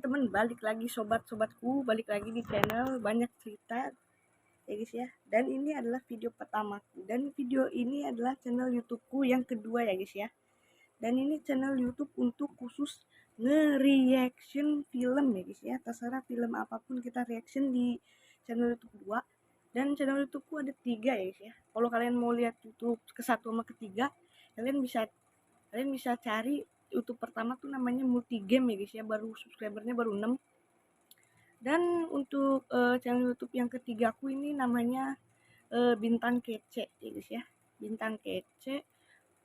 teman-teman, balik lagi sobat-sobatku, balik lagi di channel Banyak Cerita ya guys ya. Dan ini adalah video pertamaku, dan video ini adalah channel YouTubeku yang kedua ya guys ya. Dan ini channel YouTube untuk khusus nge-reaction film ya guys ya. Terserah film apapun kita reaction di channel YouTube 2. Dan channel YouTubeku ada 3 ya guys ya. Kalau kalian mau lihat YouTube ke-1 sama ke-3, kalian bisa cari YouTube pertama tuh namanya Multigame ya guys ya, baru subscribernya baru 6. Dan untuk channel YouTube yang ketiga aku ini namanya Bintang Kece ya guys ya, Bintang Kece,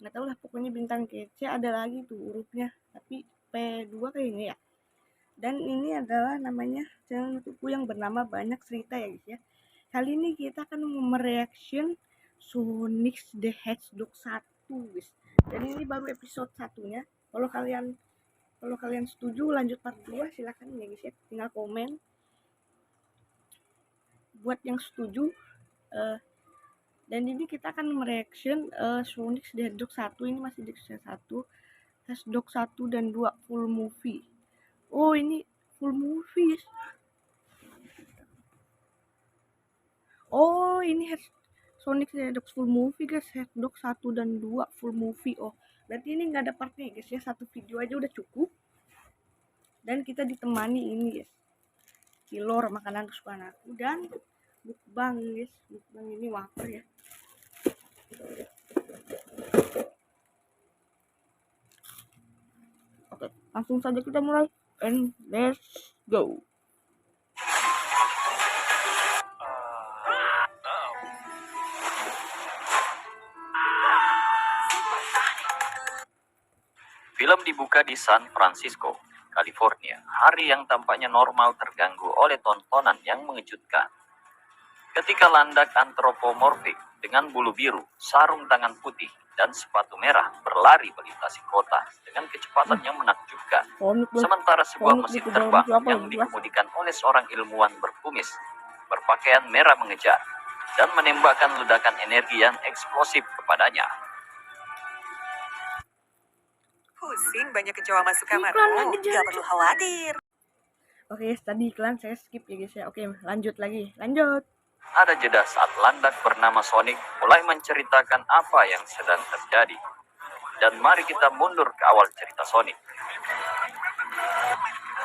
nggak tahu lah pokoknya Bintang Kece, ada lagi tuh hurufnya tapi P2 kayaknya ya. Dan ini adalah namanya channel YouTubeku yang bernama Banyak Cerita ya guys ya. Kali ini kita akan mereaction Sonic the Hedgehog 1 guys. Dan ini baru episode 1-nya. Kalau kalian setuju lanjut part 2 silakan ya guys ya, tinggal komen buat yang setuju. Dan ini kita akan mereaction Sonic the Hedgehog 1, ini masih di episode 1, Hedgehog 1 dan 2 full movie. Oh ini full movie. Oh ini Sonic the Hedgehog full movie guys, Hedgehog 1 dan 2 full movie. Oh berarti ini nggak ada partnya guys ya, satu video aja udah cukup. Dan kita ditemani ini guys, kilor makanan kesukaan aku, dan mukbang guys, mukbang ini wafer ya. Oke, langsung saja kita mulai, and let's go. Film dibuka di San Francisco, California. Hari yang tampaknya normal terganggu oleh tontonan yang mengejutkan. Ketika landak antropomorfik dengan bulu biru, sarung tangan putih, dan sepatu merah berlari melintasi kota dengan kecepatan yang menakjubkan. Sementara sebuah mesin terbang yang dikemudikan oleh seorang ilmuwan berkumis, berpakaian merah mengejar, dan menembakkan ledakan energi yang eksplosif kepadanya. Pusing banyak kecoa masuk kamarmu, gak perlu khawatir. Oke, tadi iklan saya skip ya guys ya. Oke, lanjut lagi, lanjut. Ada jeda saat landak bernama Sonic mulai menceritakan apa yang sedang terjadi. Dan mari kita mundur ke awal cerita Sonic.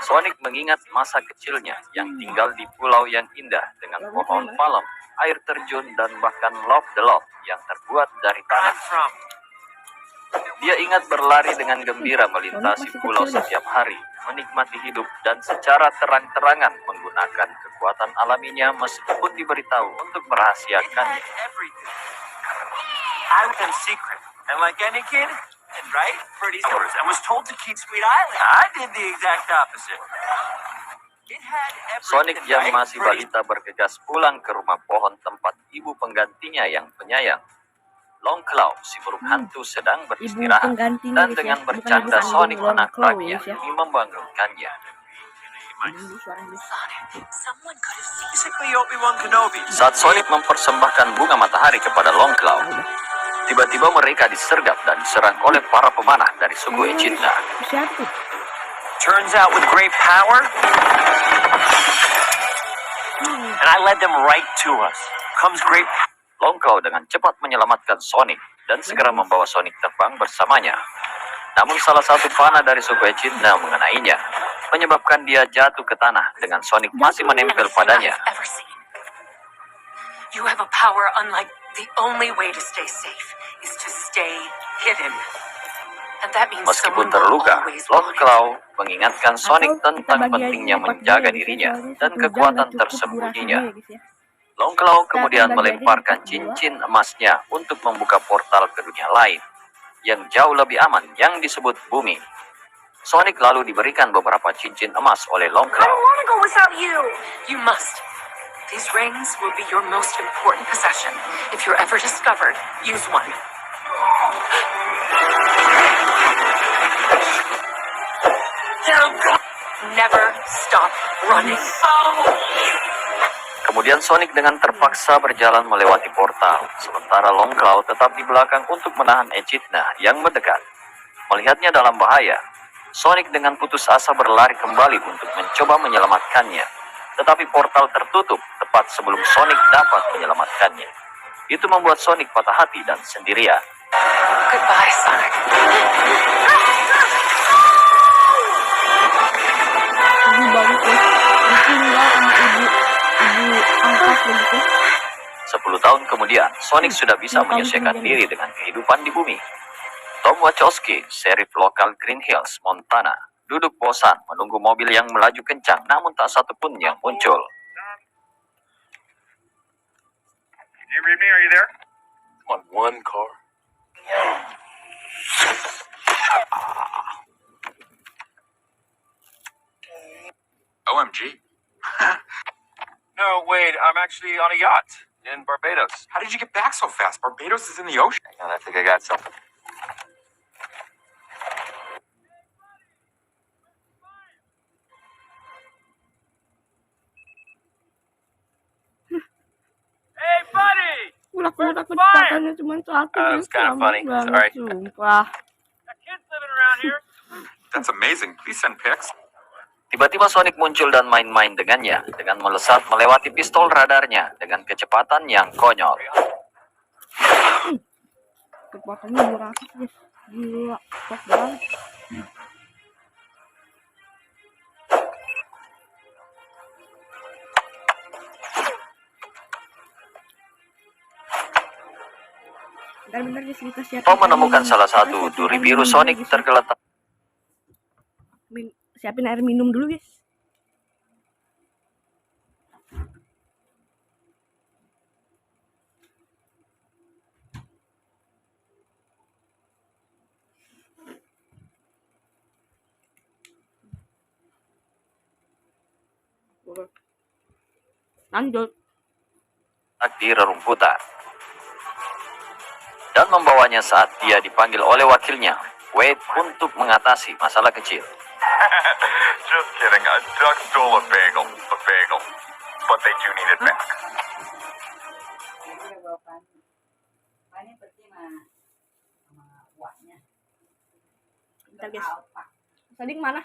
Sonic mengingat masa kecilnya yang tinggal di pulau yang indah dengan pohon palem, air terjun, dan bahkan Love the Love yang terbuat dari tanah. Dia ingat berlari dengan gembira melintasi pulau setiap hari, menikmati hidup dan secara terang-terangan menggunakan kekuatan alaminya meskipun diberitahu untuk merahasiakannya. I lived in secret, and like any kid, and right, Freddy's hours, and was told to keep Sweet Island. I did the exact opposite. Sonic yang masih balita bergegas pulang ke rumah pohon tempat ibu penggantinya yang penyayang. Longclaw, si burung hantu, sedang beristirahat, dan dengan bercanda Sonic menakraknya demi membangunkannya. Saat Sonic mempersembahkan bunga matahari kepada Longclaw, tiba-tiba mereka disergap dan diserang oleh para pemanah dari suku Echidna. Turns out with great power, and I led them right to us, comes great power. Longclaw dengan cepat menyelamatkan Sonic dan segera membawa Sonic terbang bersamanya. Namun salah satu panah dari suku Echidna mengenainya, menyebabkan dia jatuh ke tanah dengan Sonic masih menempel padanya. You have a power unlike the only way to stay safe is to stay hidden. And that means Meskipun terluka, Longclaw mengingatkan Sonic tentang pentingnya menjaga dirinya dan kekuatan tersembunyinya. Longclaw kemudian melemparkan cincin emasnya untuk membuka portal ke dunia lain yang jauh lebih aman yang disebut bumi. Sonic lalu diberikan beberapa cincin emas oleh Longclaw. I don't want to go without you. You must. These rings will be your most important possession. If you're ever discovered, use one. Never stop running. Kemudian Sonic dengan terpaksa berjalan melewati portal, sementara Longclaw tetap di belakang untuk menahan Echidna yang mendekat. Melihatnya dalam bahaya, Sonic dengan putus asa berlari kembali untuk mencoba menyelamatkannya. Tetapi portal tertutup tepat sebelum Sonic dapat menyelamatkannya. Itu membuat Sonic patah hati dan sendirian. Goodbye, Sonic. Ibu banget ya, ditinggal sama ibu angkat begitu. 10 tahun kemudian, Sonic sudah bisa menyesuaikan diri dengan kehidupan di bumi. Tom Wachowski, sheriff lokal Green Hills, Montana, duduk bosan menunggu mobil yang melaju kencang, namun tak satu pun yang muncul. You read me? Are you there? On one car. OMG. No, wait, I'm actually on a yacht in Barbados. How did you get back so fast? Barbados is in the ocean. Hang on, I think I got something. Hey, buddy! Udah kecepatannya cuma satu. That was kind of funny. Sorry. Sumpah. Got kids living around here. That's amazing. Please send pics. Tiba-tiba Sonic muncul dan main-main dengannya, dengan melesat melewati pistol radarnya dengan kecepatan yang konyol. Kecepatannya 200 guys. Gila, cepat banget. Bentar guys, kita siapin. Tom menemukan salah satu duri biru Sonic tergeletak. Siapin air minum dulu guys. Lanjut. Di rerumputan dan membawanya saat dia dipanggil oleh wakilnya, Wade, untuk mengatasi masalah kecil. Just kidding. A duck stole a bagel. But they do need it back. Bentar guys. Tadi kemana?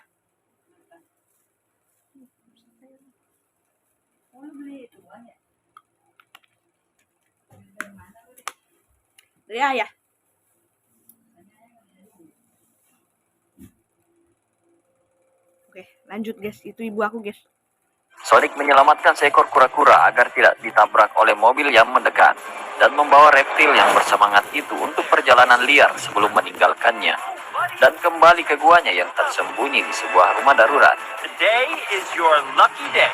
Dari ayah. Oke, lanjut guys. Itu ibu aku guys. Sonic menyelamatkan seekor kura-kura agar tidak ditabrak oleh mobil yang mendekat dan membawa reptil yang bersemangat itu untuk perjalanan liar sebelum meninggalkannya dan kembali ke guanya yang tersembunyi di sebuah rumah darurat. Today is your lucky day.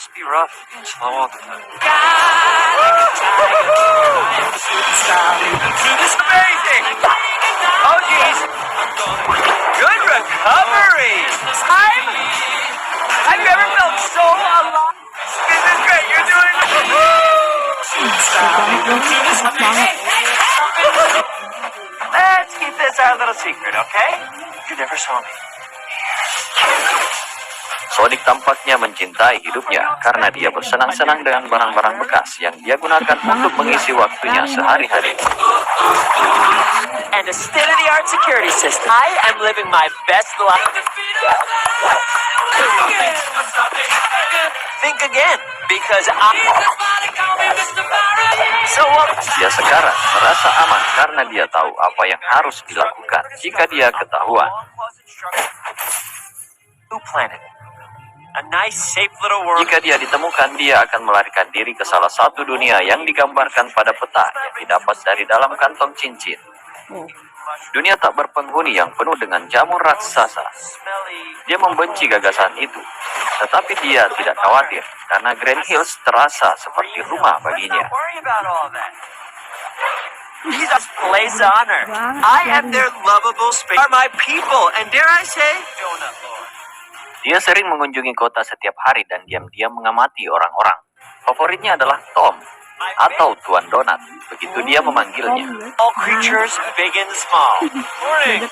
Must be rough being slow all the time. It's amazing. Oh geez. Good recovery. Have you ever felt so alive? This is great. You're doing Let's keep this our little secret, okay? You never saw me. Sonic tampaknya mencintai hidupnya karena dia bersenang-senang dengan barang-barang bekas yang dia gunakan untuk mengisi waktunya sehari-hari. And a state-of-the-art security system. I am living my best life. Think again, because So what? Dia sekarang merasa aman karena dia tahu apa yang harus dilakukan jika dia ketahuan. New planet. A nice, safe little world. Jika dia ditemukan, dia akan melarikan diri ke salah satu dunia yang digambarkan pada peta yang didapat dari dalam kantong cincin. Dunia tak berpenghuni yang penuh dengan jamur raksasa. Dia membenci gagasan itu, tetapi dia tidak khawatir karena Green Hills terasa seperti rumah baginya. He's a place of honor. I am their lovable space. Are my people, and dare I say, Donut Lord. Dia sering mengunjungi kota setiap hari dan diam-diam mengamati orang-orang. Favoritnya adalah Tom atau Tuan Donat, begitu dia memanggilnya. All creatures, big and small. Morning.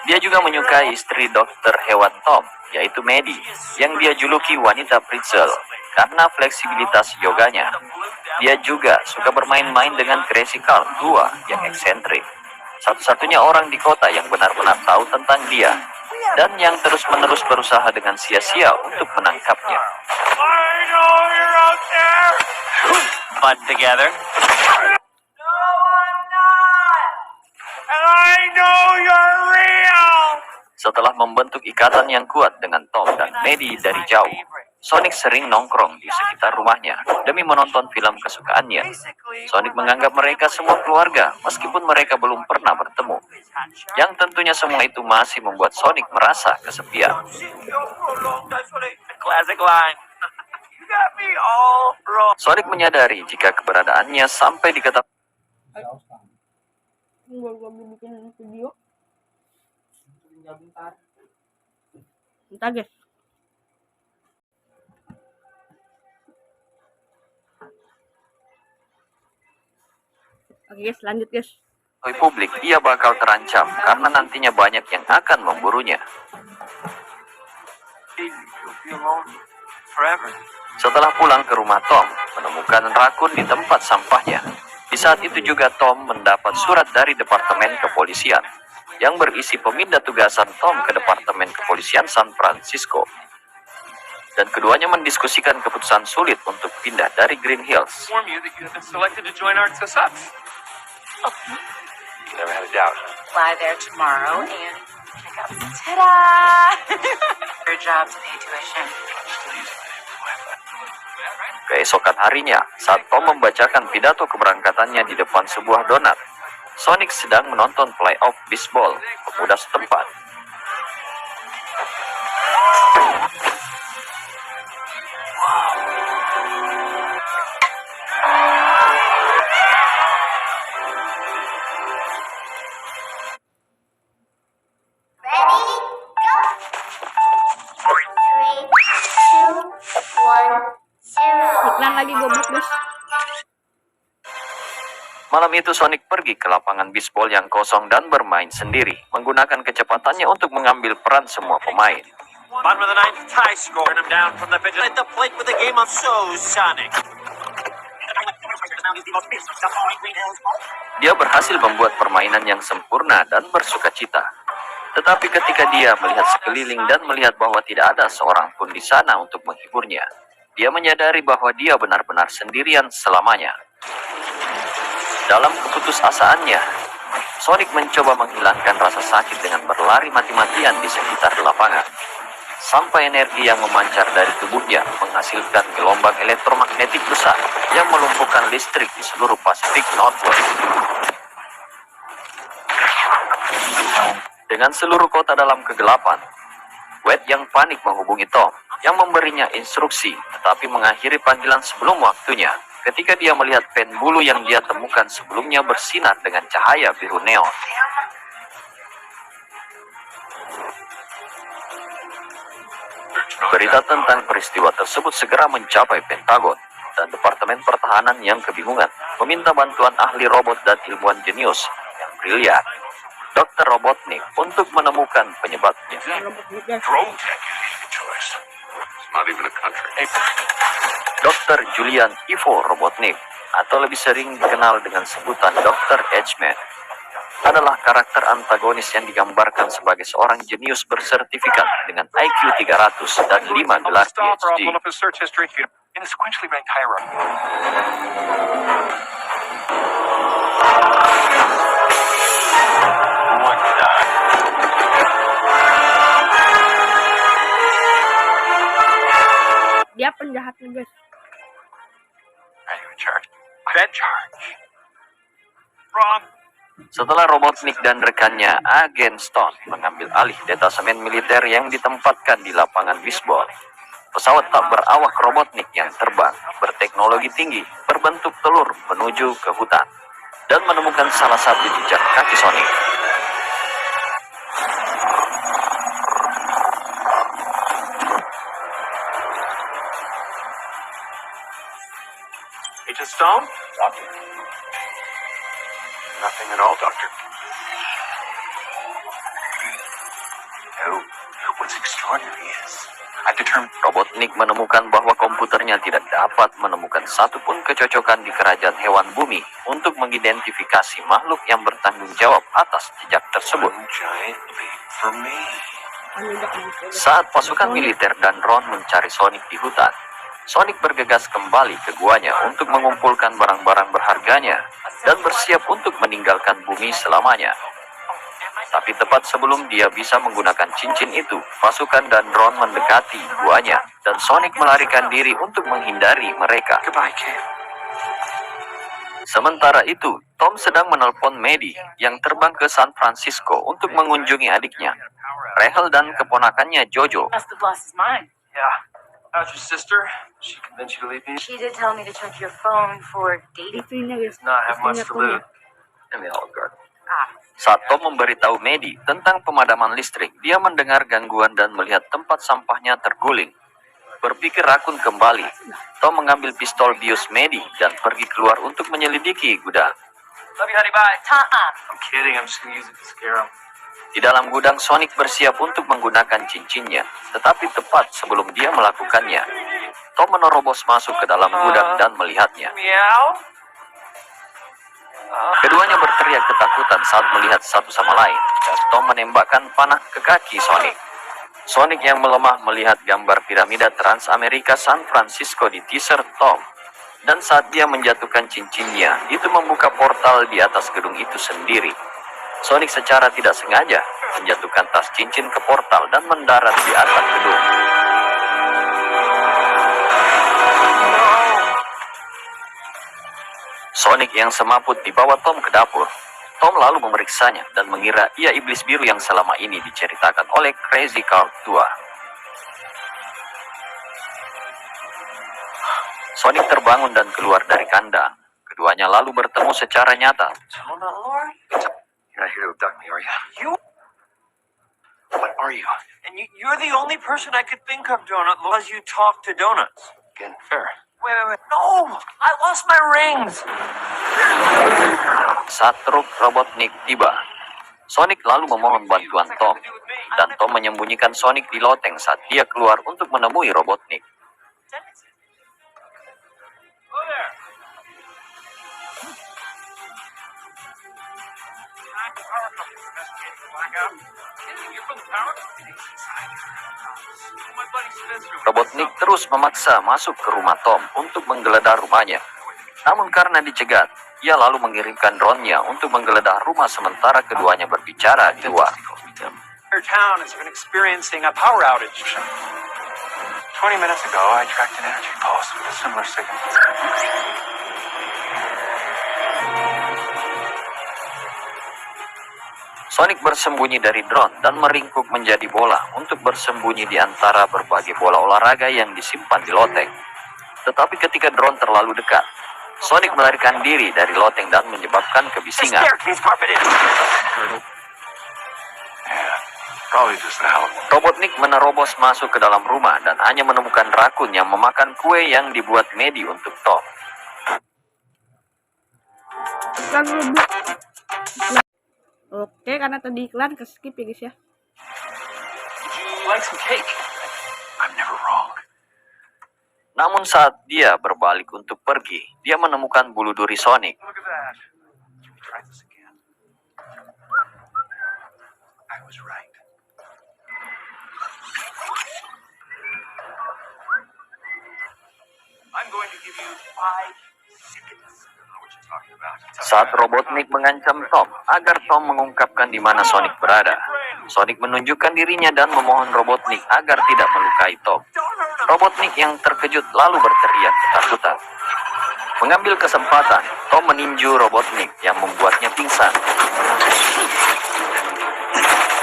Dia juga menyukai istri dokter hewan Tom, yaitu Maddie, yang dia juluki wanita pretzel karena fleksibilitas yoganya. Dia juga suka bermain-main dengan Crazy Carl tua yang eksentrik. Satu-satunya orang di kota yang benar-benar tahu tentang dia, dan yang terus-menerus berusaha dengan sia-sia untuk menangkapnya. I know you're out there! Band together. And I know you're real! Setelah membentuk ikatan yang kuat dengan Tom dan Maddie dari jauh, Sonic sering nongkrong di sekitar rumahnya demi menonton film kesukaannya. Sonic menganggap mereka semua keluarga, meskipun mereka belum pernah bertemu. Yang tentunya semua itu masih membuat Sonic merasa kesepian. Classic line. You got me all wrong. Sonic menyadari jika keberadaannya sampai diketahui Gua bikin video. Bentar guys. Oke guys, lanjut guys. publik, ia bakal terancam karena nantinya banyak yang akan memburunya. Setelah pulang ke rumah Tom, menemukan rakun di tempat sampahnya. Di saat itu juga Tom mendapat surat dari Departemen Kepolisian yang berisi pemindah tugasan Tom ke Departemen Kepolisian San Francisco. Dan keduanya mendiskusikan keputusan sulit untuk pindah dari Green Hills. Inform you that you have been selected to join our TSUP. You never had a doubt. Fly there tomorrow and check out. Ta-da! Your job to pay tuition. Keesokan harinya, saat Tom membacakan pidato keberangkatannya di depan sebuah donat, Sonic sedang menonton playoff bisbol pemuda setempat. Iklan lagi goblok guys. Malam itu Sonic pergi ke lapangan bisbol yang kosong dan bermain sendiri, menggunakan kecepatannya untuk mengambil peran semua pemain. Bottom of the ninth, tie score. Turn him down from the pitch. At the plate with the game on Sonic. Dia berhasil membuat permainan yang sempurna dan bersukacita. Tetapi ketika dia melihat sekeliling dan melihat bahwa tidak ada seorang pun di sana untuk menghiburnya, dia menyadari bahwa dia benar-benar sendirian selamanya. Dalam keputusasaannya, Sonic mencoba menghilangkan rasa sakit dengan berlari mati-matian di sekitar lapangan. Sampai energi yang memancar dari tubuhnya menghasilkan gelombang elektromagnetik besar yang melumpuhkan listrik di seluruh Pasifik Northwest. Dengan seluruh kota dalam kegelapan, Wade yang panik menghubungi Tom yang memberinya instruksi, tetapi mengakhiri panggilan sebelum waktunya ketika dia melihat pen bulu yang dia temukan sebelumnya bersinar dengan cahaya biru neon. Berita tentang peristiwa tersebut segera mencapai Pentagon, dan Departemen Pertahanan yang kebingungan meminta bantuan ahli robot dan ilmuwan jenius yang brilian, Dr. Robotnik, untuk menemukan penyebabnya. Drone-tech isn't a choice. It's not even a country. Dr. Julian Ivo Robotnik, atau lebih sering dikenal dengan sebutan Dr. Edgeman, adalah karakter antagonis yang digambarkan sebagai seorang jenius bersertifikat dengan IQ 300 dan 5 gelar PhD. One of his search history in a sequentially ranked hierarchy. Dia penjahatnya guys. Are you in charge? I'm in charge. Wrong. Setelah Robotnik dan rekannya, Agen Stone, mengambil alih detasemen militer yang ditempatkan di lapangan bisbol, pesawat tak berawak Robotnik yang terbang berteknologi tinggi berbentuk telur menuju ke hutan dan menemukan salah satu jejak kaki Sonic. Agent Stone? Doctor. Nothing at all, Doctor. No. What's extreme? extraordinary is, I've determined Robotnik menemukan bahwa komputernya tidak dapat menemukan satupun kecocokan di kerajaan hewan bumi untuk mengidentifikasi makhluk yang bertanggung jawab atas jejak tersebut. one giant leap for me. Saat pasukan militer dan Ron mencari Sonic di hutan, Sonic bergegas kembali ke guanya untuk mengumpulkan barang-barang berharganya dan bersiap untuk meninggalkan bumi selamanya. Tapi tepat sebelum dia bisa menggunakan cincin itu, pasukan dan Ron mendekati guanya dan Sonic melarikan diri untuk menghindari mereka. Goodbye, kid. Sementara itu, Tom sedang menelpon Maddie yang terbang ke San Francisco untuk mengunjungi adiknya, Rachel dan keponakannya Jojo. Must have lost his mind. Yeah. How's your sister? She convinced you to leave me? She did tell me to check your phone for dating. Istrinya guys. Not have much Istrinya to Tom ya. lose. In the Olive Garden. Saat Tom memberitahu Maddie tentang pemadaman listrik, dia mendengar gangguan dan melihat tempat sampahnya terguling. Berpikir rakun kembali, Tom mengambil pistol bius Maddie dan pergi keluar untuk menyelidiki gudang. Love you, honey. Bye. Ta-ah. I'm kidding. I'm just gonna use it to scare him. Di dalam gudang, Sonic bersiap untuk menggunakan cincinnya, tetapi tepat sebelum dia melakukannya, Tom menerobos masuk ke dalam gudang dan melihatnya. Meow. Keduanya berteriak ketakutan saat melihat satu sama lain, dan Tom menembakkan panah ke kaki Sonic. Sonic yang melemah melihat gambar piramida Transamerika San Francisco di teaser Tom. Dan saat dia menjatuhkan cincinnya, itu membuka portal di atas gedung itu sendiri. Sonic secara tidak sengaja menjatuhkan tas cincin ke portal dan mendarat di atas gedung. Sonic yang semaput dibawa Tom ke dapur. Tom lalu memeriksanya dan mengira ia iblis biru yang selama ini diceritakan oleh Crazy Carl tua. Sonic terbangun dan keluar dari kandang. Keduanya lalu bertemu secara nyata. Donut Lord? You're not here to abduct me, are you? You? What are you? And you're the only person I could think of, Donut, as you talk to donuts. Again, fair. Wait. No! I lost my rings! Saat truk Robotnik tiba, Sonic lalu memohon bantuan Tom, dan Tom menyembunyikan Sonic di loteng saat dia keluar untuk menemui Robotnik. Robotnik terus memaksa masuk ke rumah Tom untuk menggeledah rumahnya. Namun karena dicegat, ia lalu mengirimkan drone-nya untuk menggeledah rumah sementara keduanya berbicara di luar. Your town has been experiencing a power outage. 20 minutes ago, I tracked an energy pulse with a similar signal. Sonic bersembunyi dari drone dan meringkuk menjadi bola untuk bersembunyi di antara berbagai bola olahraga yang disimpan di loteng. Tetapi ketika drone terlalu dekat, Sonic melarikan diri dari loteng dan menyebabkan The kebisingan. staircase carpet is... Yeah, probably just the hell. Robotnik menerobos masuk ke dalam rumah dan hanya menemukan rakun yang memakan kue yang dibuat Maddie untuk Tom. Iklan dulu, Bu. Oke, karena tadi iklan ke skip ya guys ya. Would you like some cake? I'm never wrong. Namun saat dia berbalik untuk pergi, dia menemukan bulu duri Sonic. Look at that. Can we try this again? I was right. I'm going to give you 5 seconds. I don't know what you're talking about. Saat Robotnik mengancam Tom agar Tom mengungkapkan di mana Sonic berada, Sonic menunjukkan dirinya dan memohon Robotnik agar tidak melukai Tom. Robotnik yang terkejut lalu berteriak ketakutan. Mengambil kesempatan, Tom meninju Robotnik yang membuatnya pingsan.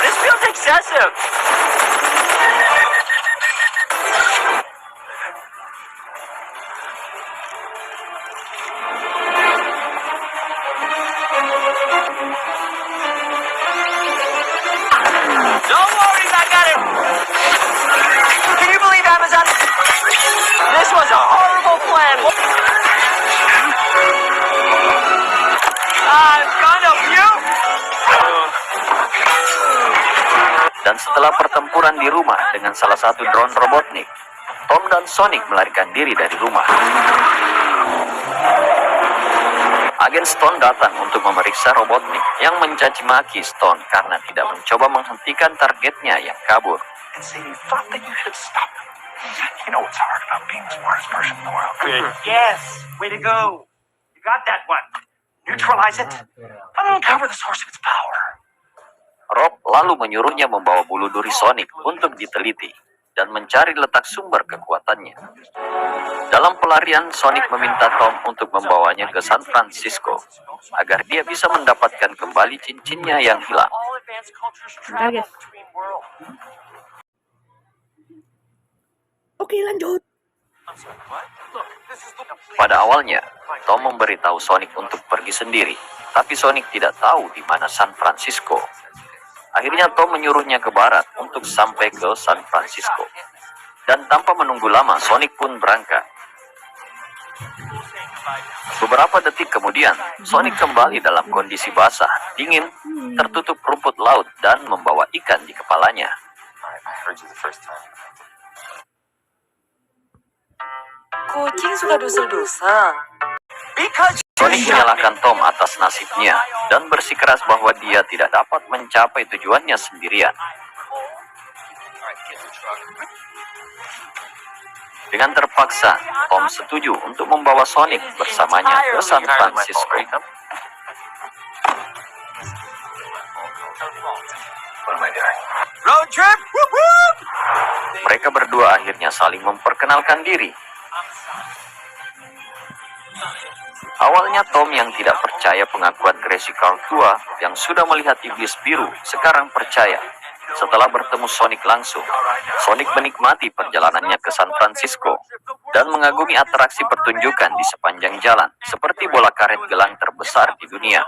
This feels excessive! No worries, I got it! Can you believe Amazon? This was a horrible plan! I'm gonna puke! Dan setelah Setelah pertempuran di rumah dengan salah satu drone Robotnik, Tom dan Sonic melarikan diri dari rumah. Agen Stone datang untuk memeriksa Robotnik yang mencaci maki Stone karena tidak mencoba menghentikan targetnya yang kabur. And say you thought that you should stop him. You know what's hard about being the smartest person in the world. Yes, way to go. You got that one. Neutralize it, and uncover the source of its power. Rob lalu menyuruhnya membawa bulu duri Sonic untuk diteliti dan mencari letak sumber kekuatannya. Dalam pelarian, Sonic meminta Tom untuk membawanya ke San Francisco agar dia bisa mendapatkan kembali cincinnya yang hilang. All advanced cultures Bentar, travel guys. between worlds. Oke, lanjut. I'm sorry, what? Look, this is the Pada awalnya, Tom memberitahu Sonic untuk pergi sendiri, tapi Sonic tidak tahu di mana San Francisco. Akhirnya Tom menyuruhnya ke barat untuk sampai ke San Francisco. Dan tanpa menunggu lama, Sonic pun berangkat. Beberapa detik kemudian, Sonic kembali dalam kondisi basah, dingin, tertutup rumput laut, dan membawa ikan di kepalanya. I heard you the first time. Kucing suka dusel-dusel. because Sonic menyalahkan Tom atas nasibnya dan bersikeras bahwa dia tidak dapat mencapai tujuannya sendirian. Dengan terpaksa, Tom setuju untuk membawa Sonic bersamanya ke San Francisco. What am I doing? road trip. Whoop, whoop. Mereka berdua akhirnya saling memperkenalkan diri. Awalnya Tom yang tidak percaya pengakuan Crazy Carl tua yang sudah melihat iblis biru sekarang percaya. Setelah bertemu Sonic langsung, Sonic menikmati perjalanannya ke San Francisco dan mengagumi atraksi pertunjukan di sepanjang jalan seperti bola karet gelang terbesar di dunia.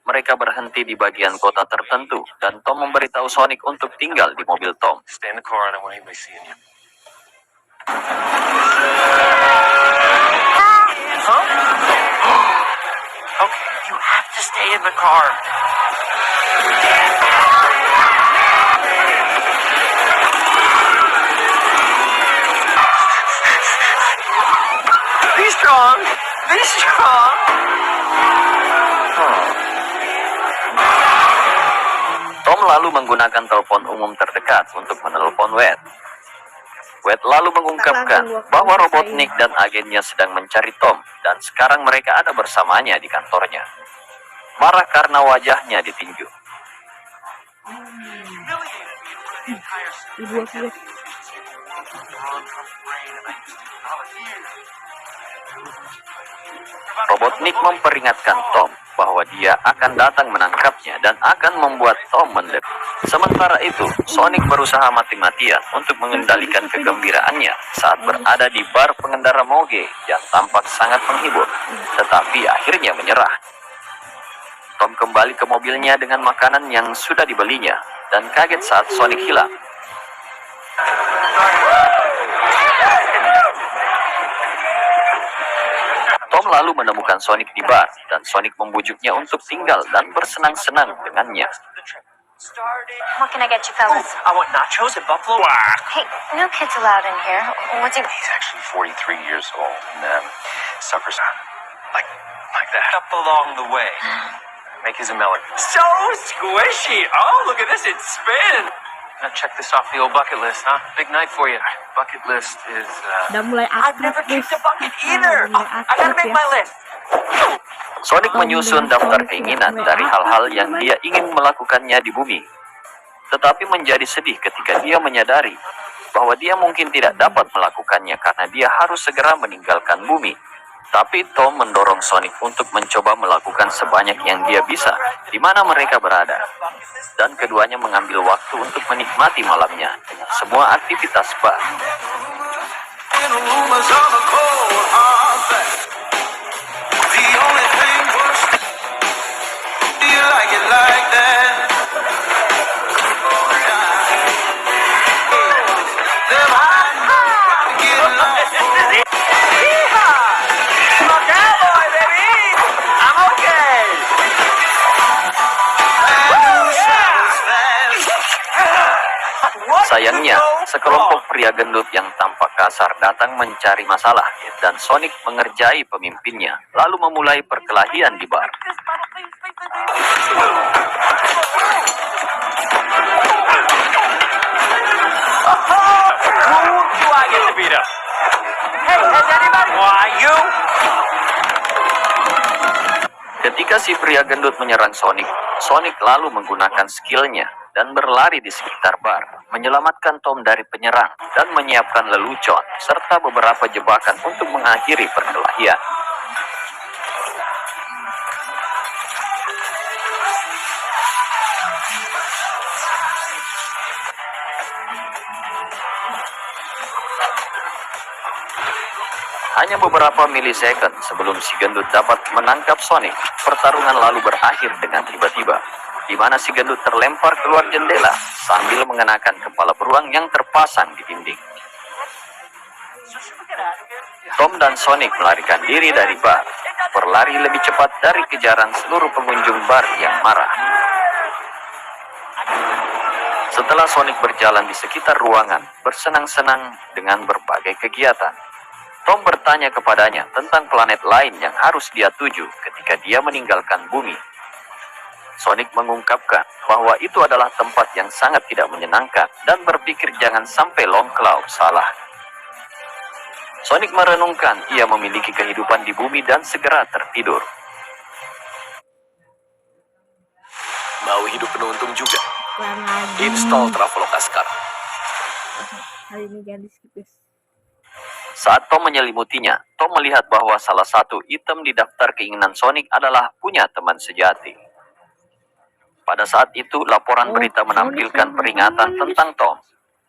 Mereka berhenti di bagian kota tertentu dan Tom memberitahu Sonic untuk tinggal di mobil Tom. Stay in the car. I don't want anybody seeing you. Okay, you have to stay in the car. Be strong. Be strong. Tom lalu menggunakan telepon umum terdekat untuk menelepon Wade. Wade lalu mengungkapkan bahwa Robotnik dan agennya sedang mencari Tom dan sekarang mereka ada bersamanya di kantornya. Marah karena wajahnya ditinju. Ibu aku guys. Robotnik memperingatkan Tom bahwa dia akan datang menangkapnya dan akan membuat Tom mendekat. Sementara itu, Sonic berusaha mati-matian untuk mengendalikan kegembiraannya saat berada di bar pengendara moge yang tampak sangat menghibur, tetapi akhirnya menyerah. Tom kembali ke mobilnya dengan makanan yang sudah dibelinya dan kaget saat Sonic hilang. Tom lalu menemukan Sonic di bar dan Sonic membujuknya untuk tinggal dan bersenang-senang dengannya. What can I get you fellas? I want nachos and buffalo. Hey, no kids allowed in here. What's it? He's actually 43 years old and suffers like that. Up along the way. Make his a melon. So squishy. Oh, look at this. It spins. Now check this off the old bucket list, huh? Big night for you. Bucket list is, Udah mulai I've akrab never guys. kicked a bucket either. Udah mulai I gotta akrab make ya. my list. Sonic menyusun daftar keinginan dari hal-hal yang dia ingin melakukannya di bumi. Tetapi menjadi sedih ketika dia menyadari bahwa dia mungkin tidak dapat melakukannya karena dia harus segera meninggalkan bumi. Tapi Tom mendorong Sonic untuk mencoba melakukan sebanyak yang dia bisa di mana mereka berada. Dan keduanya mengambil waktu untuk menikmati malamnya dengan semua aktivitas bar. I'm a cowboy, baby. I'm okay. Woo, yeah. Sayangnya, sekelompok pria gendut yang tampak kasar datang mencari masalah, dan Sonic mengerjai pemimpinnya, lalu memulai perkelahian di bar. Who do I get to beat up? Hey, has anybody? Why, you? Ketika si pria gendut menyerang Sonic, Sonic lalu menggunakan skillnya dan berlari di sekitar bar, menyelamatkan Tom dari penyerang dan menyiapkan lelucon serta beberapa jebakan untuk mengakhiri perkelahian. Hanya beberapa milisecond sebelum si gendut dapat menangkap Sonic, pertarungan lalu berakhir dengan tiba-tiba, di mana si gendut terlempar keluar jendela sambil mengenakan kepala beruang yang terpasang di dinding. Tom dan Sonic melarikan diri dari bar, berlari lebih cepat dari kejaran seluruh pengunjung bar yang marah. Setelah Sonic berjalan di sekitar ruangan, bersenang-senang dengan berbagai kegiatan, Tom bertanya kepadanya tentang planet lain yang harus dia tuju ketika dia meninggalkan bumi. Sonic mengungkapkan bahwa itu adalah tempat yang sangat tidak menyenangkan dan berpikir jangan sampai Long Claw salah. Sonic merenungkan ia memiliki kehidupan di bumi dan segera tertidur. Mau hidup penuh untung juga? Iklan lagi. Install Traveloka sekarang. Hari ini jangan di skip guys. Saat Tom menyelimutinya, Tom melihat bahwa salah satu item di daftar keinginan Sonic adalah punya teman sejati. Pada saat itu, laporan berita menampilkan peringatan tentang Tom,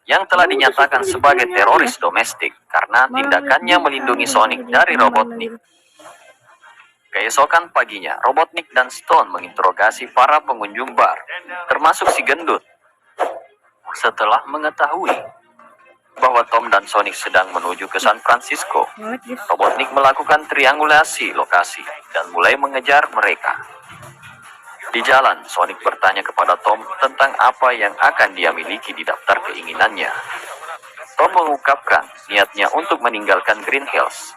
yang telah dinyatakan sebagai teroris domestik karena tindakannya melindungi Sonic dari Robotnik. Keesokan paginya, Robotnik dan Stone menginterogasi para pengunjung bar, termasuk si gendut. Setelah mengetahui bahwa Tom dan Sonic sedang menuju ke San Francisco, Robotnik melakukan triangulasi lokasi dan mulai mengejar mereka. Di jalan, Sonic bertanya kepada Tom tentang apa yang akan dia miliki di daftar keinginannya. Tom mengungkapkan niatnya untuk meninggalkan Green Hills.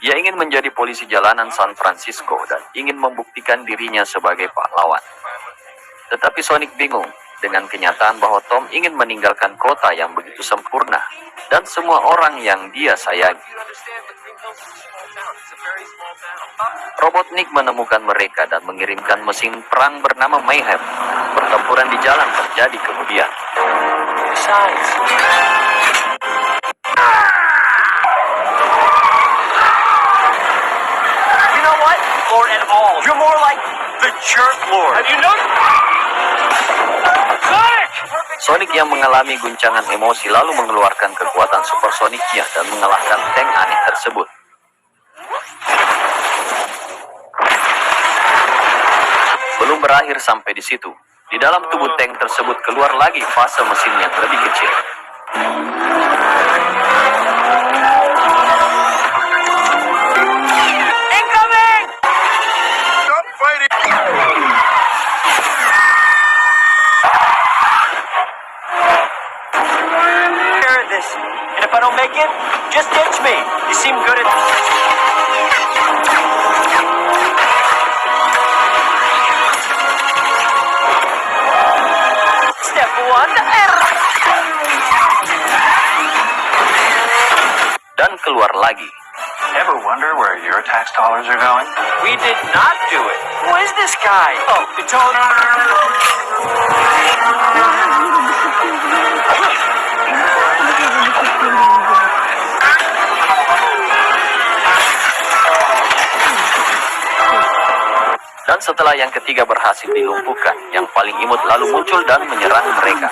Dia ingin menjadi polisi jalanan San Francisco dan ingin membuktikan dirinya sebagai pahlawan. Tetapi Sonic bingung dengan kenyataan bahwa Tom ingin meninggalkan kota yang begitu sempurna dan semua orang yang dia sayangi. Robotnik menemukan mereka dan mengirimkan mesin perang bernama Mayhem. Pertempuran di jalan terjadi kemudian. Besides, you know what? Lord and all, you're more like the jerk lord. Have you noticed? Sonic! Sonic yang mengalami guncangan emosi lalu mengeluarkan kekuatan supersoniknya dan mengalahkan tank aneh tersebut. Belum berakhir sampai di situ. Di dalam tubuh tank tersebut keluar lagi fase mesin yang lebih kecil. Incoming! Stop fighting! Care of this. And if I don't make it, just ditch me. You seem good at... Step one. Dan keluar lagi. Ever wonder where your tax dollars are going? We did not do it. Who is this guy? Oh, it's all... Dan setelah yang ketiga berhasil dilumpuhkan, yang paling imut lalu muncul dan menyerang mereka.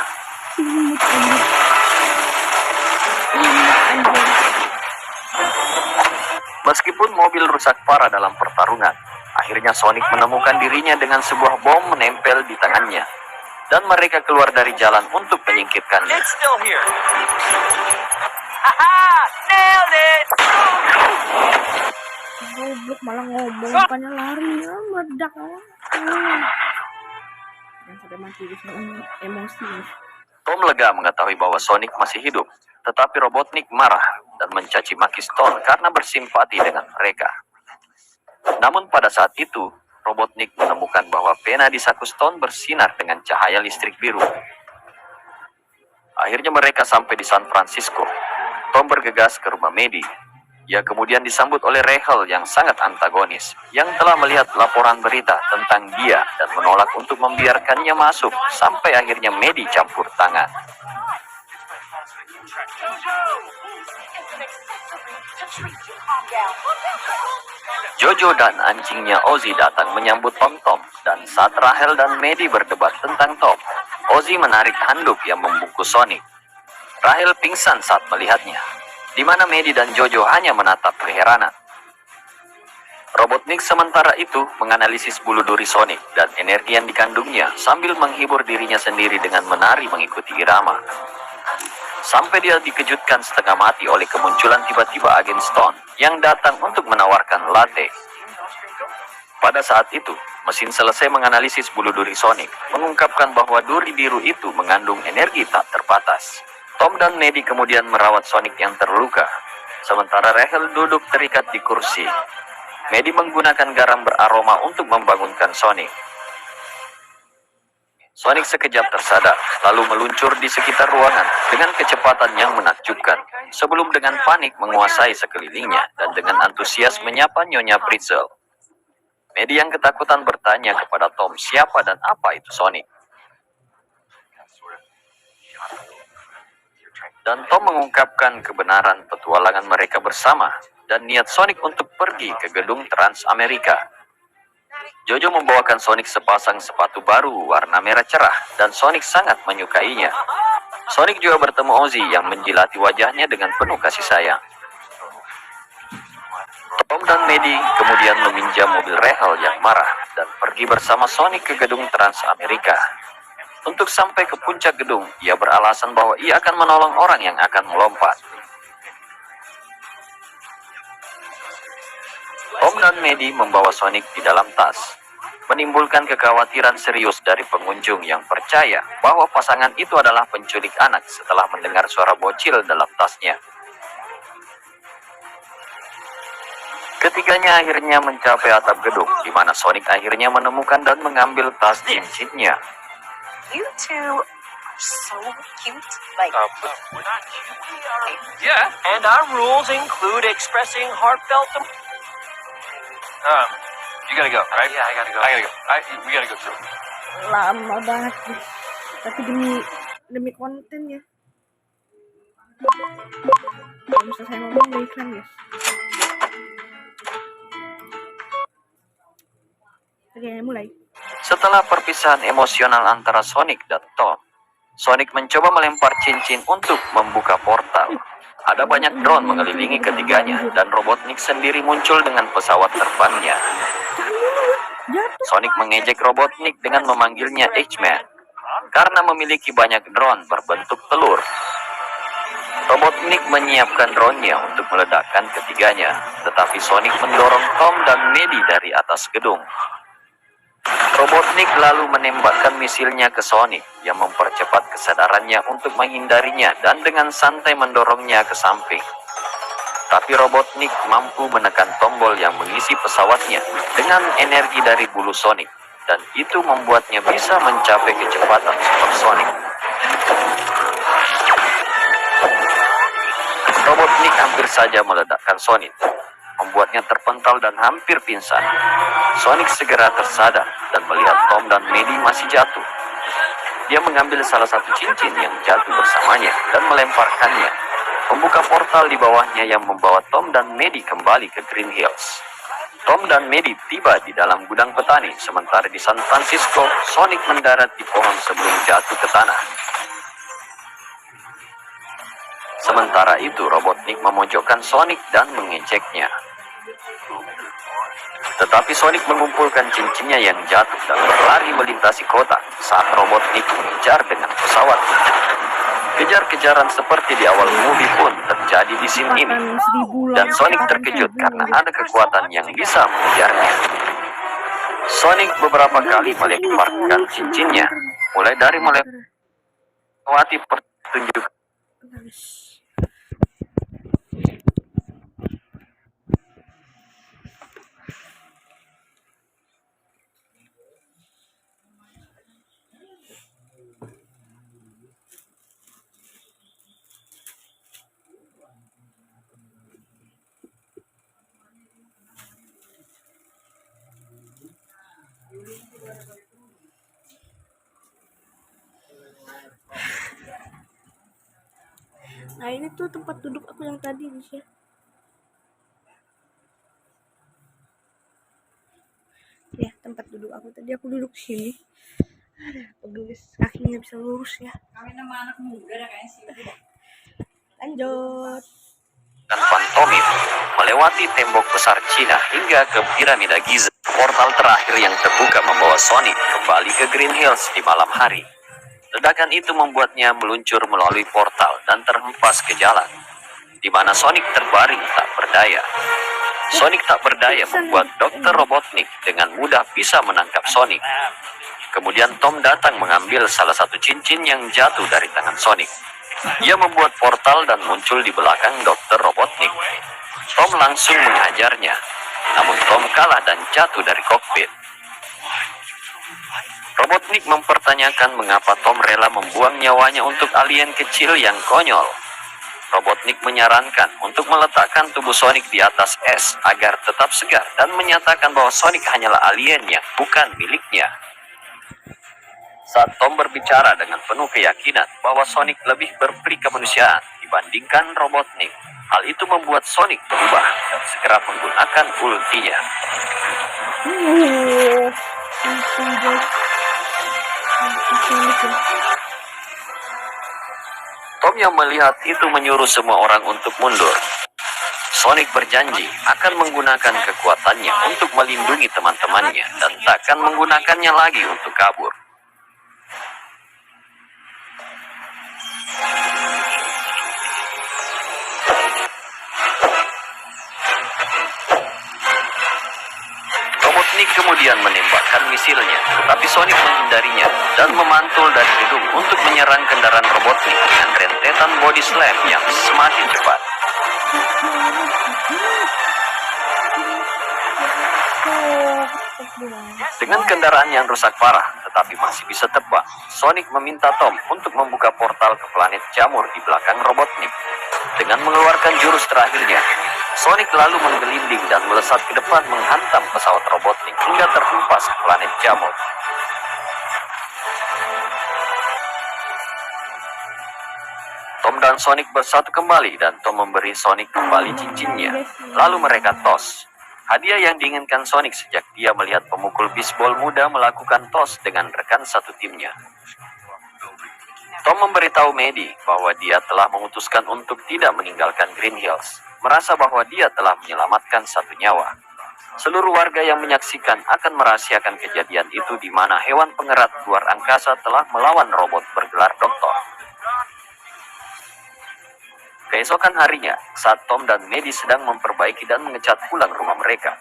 Meskipun mobil rusak parah dalam pertarungan, akhirnya Sonic menemukan dirinya dengan sebuah bom menempel di tangannya. Dan mereka keluar dari jalan untuk menyingkirkannya. It's still here. Haha! Nailed it! Goblok malah ngomong bukannya lari ya, meledak. Yang sudah mati di sini emosi. Tom lega mengetahui bahwa Sonic masih hidup, tetapi Robotnik marah dan mencaci maki Stone karena bersimpati dengan mereka. Namun pada saat itu, Robotnik menemukan bahwa pena di saku Stone bersinar dengan cahaya listrik biru. Akhirnya mereka sampai di San Francisco. Tom bergegas ke rumah Maddie. Ia kemudian disambut oleh Rachel yang sangat antagonis, yang telah melihat laporan berita tentang dia dan menolak untuk membiarkannya masuk, sampai akhirnya Maddie campur tangan. Jojo dan anjingnya Ozzy datang menyambut Tom, dan saat Rachel dan Maddie berdebat tentang Tom, Ozzy menarik handuk yang membungkus Sonic. Rachel pingsan saat melihatnya, di mana Maddie dan Jojo hanya menatap keheranan. Robotnik sementara itu menganalisis bulu duri Sonic dan energi yang dikandungnya sambil menghibur dirinya sendiri dengan menari mengikuti irama. Sampai dia dikejutkan setengah mati oleh kemunculan tiba-tiba agen Stone yang datang untuk menawarkan latte. Pada saat itu, mesin selesai menganalisis bulu duri Sonic, mengungkapkan bahwa duri biru itu mengandung energi tak terbatas. Tom dan Maddie kemudian merawat Sonic yang terluka, sementara Rachel duduk terikat di kursi. Maddie menggunakan garam beraroma untuk membangunkan Sonic. Sonic sekejap tersadar, lalu meluncur di sekitar ruangan dengan kecepatan yang menakjubkan, sebelum dengan panik menguasai sekelilingnya dan dengan antusias menyapa Nyonya Britzel. Maddie yang ketakutan bertanya kepada Tom siapa dan apa itu Sonic. Dan Tom mengungkapkan kebenaran petualangan mereka bersama dan niat Sonic untuk pergi ke gedung Trans Amerika. Jojo membawakan Sonic sepasang sepatu baru warna merah cerah dan Sonic sangat menyukainya. Sonic juga bertemu Ozzy yang menjilati wajahnya dengan penuh kasih sayang. Tom dan Maddie kemudian meminjam mobil Rachel yang marah dan pergi bersama Sonic ke gedung Trans Amerika. Untuk sampai ke puncak gedung, ia beralasan bahwa ia akan menolong orang yang akan melompat. Tom dan Maddie membawa Sonic di dalam tas, menimbulkan kekhawatiran serius dari pengunjung yang percaya bahwa pasangan itu adalah penculik anak setelah mendengar suara bocil dalam tasnya. Ketiganya akhirnya mencapai atap gedung, di mana Sonic akhirnya menemukan dan mengambil tas cincinnya. You two are so cute. Like, Yeah, and our rules include expressing heartfelt. You gotta go, right? Yeah, I gotta go. I gotta go. We gotta go too. Lama banget guys. Tapi demi konten ya. Belum selesai ngomong dari iklan guys. Oke, mulai. Setelah perpisahan emosional antara Sonic dan Tom, Sonic mencoba melempar cincin untuk membuka portal. Ada banyak drone mengelilingi ketiganya dan Robotnik sendiri muncul dengan pesawat terbangnya. Sonic mengejek Robotnik dengan memanggilnya H-Man karena memiliki banyak drone berbentuk telur. Robotnik menyiapkan drone-nya untuk meledakkan ketiganya, tetapi Sonic mendorong Tom dan Maddie dari atas gedung. Robotnik lalu menembakkan misilnya ke Sonic yang mempercepat kesadarannya untuk menghindarinya dan dengan santai mendorongnya ke samping. Tapi Robotnik mampu menekan tombol yang mengisi pesawatnya dengan energi dari bulu Sonic, dan itu membuatnya bisa mencapai kecepatan supersonik. Robotnik hampir saja meledakkan Sonic, membuatnya terpental dan hampir pingsan. Sonic segera tersadar dan melihat Tom dan Maddie masih jatuh. Dia mengambil salah satu cincin yang jatuh bersamanya dan melemparkannya, membuka portal di bawahnya yang membawa Tom dan Maddie kembali ke Green Hills. Tom dan Maddie tiba di dalam gudang petani, sementara di San Francisco, Sonic mendarat di pohon sebelum jatuh ke tanah. Sementara itu, Robotnik memojokkan Sonic dan mengejeknya. Tetapi Sonic mengumpulkan cincinnya yang jatuh dan berlari melintasi kota saat Robotnik mengejar dengan pesawat. Kejar-kejaran seperti di awal movie pun terjadi di scene ini. Dan Sonic terkejut karena ada kekuatan yang bisa mengejarnya. Sonic beberapa kali melemparkan cincinnya, mulai dari melewati pertunjukan. Nah ini tuh tempat duduk aku yang tadi guys ya. Ya tempat duduk aku tadi, aku duduk sini. Ada pegel guys, kakinya bisa lurus ya. Kawin sama anak muda dah kayaknya sih. Lanjut. Dan pantomim melewati tembok besar Cina hingga ke piramida Giza. Portal terakhir yang terbuka membawa Sonic kembali ke Green Hills di malam hari. Ledakan itu membuatnya meluncur melalui portal dan terhempas ke jalan, di mana Sonic terbaring tak berdaya. Sonic tak berdaya membuat Dr. Robotnik dengan mudah bisa menangkap Sonic. Kemudian Tom datang mengambil salah satu cincin yang jatuh dari tangan Sonic. Ia membuat portal dan muncul di belakang Dr. Robotnik. Tom langsung menghajarnya, namun Tom kalah dan jatuh dari kokpit. Robotnik mempertanyakan mengapa Tom rela membuang nyawanya untuk alien kecil yang konyol. Robotnik menyarankan untuk meletakkan tubuh Sonic di atas es agar tetap segar dan menyatakan bahwa Sonic hanyalah alien yang bukan miliknya. Saat Tom berbicara dengan penuh keyakinan bahwa Sonic lebih berperi kemanusiaan dibandingkan Robotnik, hal itu membuat Sonic berubah dan segera menggunakan ultinya. Tom yang melihat itu menyuruh semua orang untuk mundur. Sonic berjanji akan menggunakan kekuatannya untuk melindungi teman-temannya dan takkan menggunakannya lagi untuk kabur. Robotnik kemudian menembakkan misilnya, tetapi Sonic menghindarinya dan memantul dari gedung untuk menyerang kendaraan Robotnik dengan rentetan body slam yang semakin cepat. Dengan kendaraan yang rusak parah tetapi masih bisa terbang, Sonic meminta Tom untuk membuka portal ke planet jamur di belakang Robotnik. Dengan mengeluarkan jurus terakhirnya, Sonic lalu menggelinding dan melesat ke depan menghantam pesawat Robotnik hingga terhempas ke planet jamur. Tom dan Sonic bersatu kembali dan Tom memberi Sonic kembali cincinnya. Lalu mereka tos. Hadiah yang diinginkan Sonic sejak dia melihat pemukul bisbol muda melakukan tos dengan rekan satu timnya. Tom memberitahu Maddie bahwa dia telah memutuskan untuk tidak meninggalkan Green Hills, merasa bahwa dia telah menyelamatkan satu nyawa. Seluruh warga yang menyaksikan akan merahasiakan kejadian itu di mana hewan pengerat luar angkasa telah melawan robot bergelar doktor. Keesokan harinya, saat Tom dan Maddie sedang memperbaiki dan mengecat ulang rumah mereka,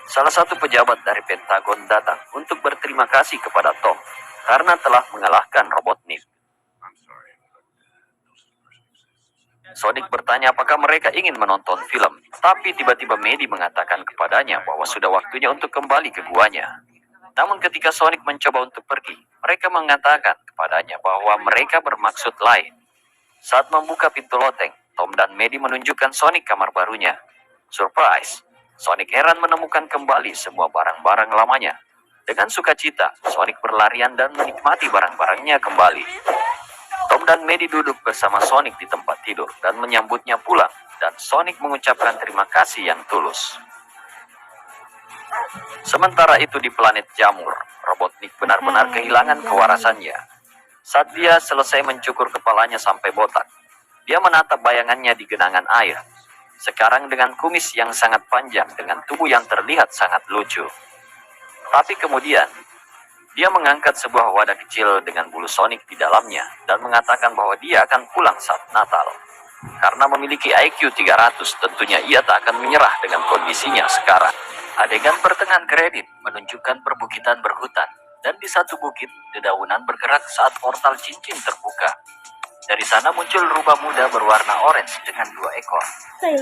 salah satu pejabat dari Pentagon datang untuk berterima kasih kepada Tom karena telah mengalahkan Robotnik. Sonic bertanya apakah mereka ingin menonton film, tapi tiba-tiba Maddie mengatakan kepadanya bahwa sudah waktunya untuk kembali ke guanya. Namun ketika Sonic mencoba untuk pergi, mereka mengatakan kepadanya bahwa mereka bermaksud lain. Saat membuka pintu loteng, Tom dan Maddie menunjukkan Sonic kamar barunya. Surprise! Sonic heran menemukan kembali semua barang-barang lamanya. Dengan sukacita, Sonic berlarian dan menikmati barang-barangnya kembali. Tom dan Maddie duduk bersama Sonic di tempat tidur dan menyambutnya pulang, dan Sonic mengucapkan terima kasih yang tulus. Sementara itu di planet Jamur, Robotnik benar-benar kehilangan kewarasannya. Saat dia selesai mencukur kepalanya sampai botak, dia menatap bayangannya di genangan air. Sekarang dengan kumis yang sangat panjang dengan tubuh yang terlihat sangat lucu. Tapi kemudian, dia mengangkat sebuah wadah kecil dengan bulu Sonic di dalamnya dan mengatakan bahwa dia akan pulang saat Natal. Karena memiliki IQ 300, tentunya ia tak akan menyerah dengan kondisinya sekarang. Adegan pertengahan kredit menunjukkan perbukitan berhutan, dan di satu bukit, dedaunan bergerak saat portal cincin terbuka. Dari sana muncul rubah muda berwarna orange dengan 2 ekor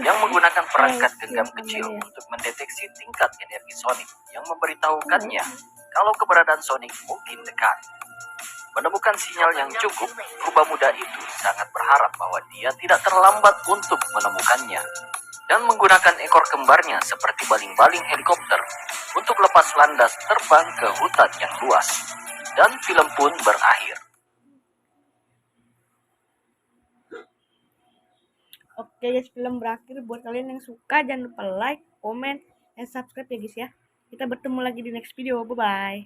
yang menggunakan perangkat genggam kecil untuk mendeteksi tingkat energi Sonic yang memberitahukannya kalau keberadaan Sonic mungkin dekat. Menemukan sinyal yang cukup, rubah muda itu sangat berharap bahwa dia tidak terlambat untuk menemukannya dan menggunakan ekor kembarnya seperti baling-baling helikopter untuk lepas landas terbang ke hutan yang luas. Dan film pun berakhir. Oke guys, film berakhir. Buat kalian yang suka jangan lupa like, comment, dan subscribe ya guys ya. Kita bertemu lagi di next video. Bye bye.